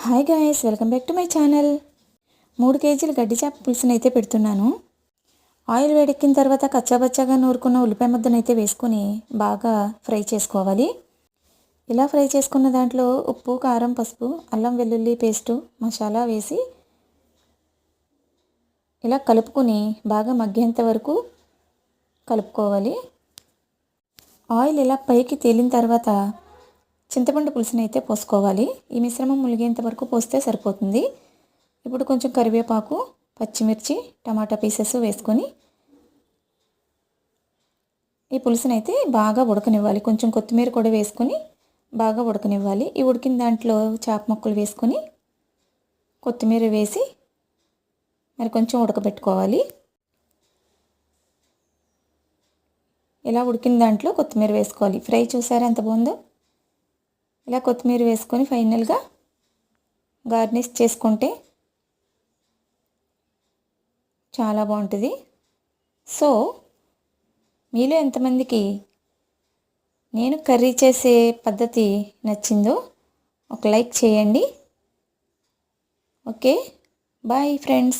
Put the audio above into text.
Hi guys, welcome back to my channel. 3 కేజీల గడ్డి చేప పులుసుని అయితే పెడుతున్నాను. ఆయిల్ వేడెక్కిన తర్వాత కచ్చాబచ్చాగా నూరుకున్న ఉల్లిపాయ ముద్దను అయితే వేసుకొని బాగా ఫ్రై చేసుకోవాలి. ఇలా ఫ్రై చేసుకున్న దాంట్లో ఉప్పు, కారం, పసుపు, అల్లం వెల్లుల్లి పేస్టు, మసాలా వేసి ఇలా కలుపుకొని బాగా మగ్గేంత వరకు కలుపుకోవాలి. ఆయిల్ ఇలా పైకి తేలిన తర్వాత చింతపండు పులుసుని అయితే పోసుకోవాలి. ఈ మిశ్రమం ములిగేంత వరకు పోస్తే సరిపోతుంది. ఇప్పుడు కొంచెం కరివేపాకు, పచ్చిమిర్చి, టమాటా పీసెస్ వేసుకొని ఈ పులుసుని అయితే బాగా ఉడకనివ్వాలి. కొంచెం కొత్తిమీర కూడా వేసుకొని బాగా ఉడకనివ్వాలి. ఈ ఉడికిన దాంట్లో చేప ముక్కలు వేసుకొని కొత్తిమీర వేసి మరి కొంచెం ఉడకబెట్టుకోవాలి. ఇలా ఉడికిన దాంట్లో కొత్తిమీర వేసుకోవాలి. ఫ్రై చూసారా ఎంత బాగుందో. ఇలా కొత్తిమీర వేసుకొని ఫైనల్గా గార్నిష్ చేసుకుంటే చాలా బాగుంటుంది. సో మీలో ఎంతమందికి నేను కర్రీ చేసే పద్ధతి నచ్చిందో ఒక లైక్ చేయండి. Okay, bye friends.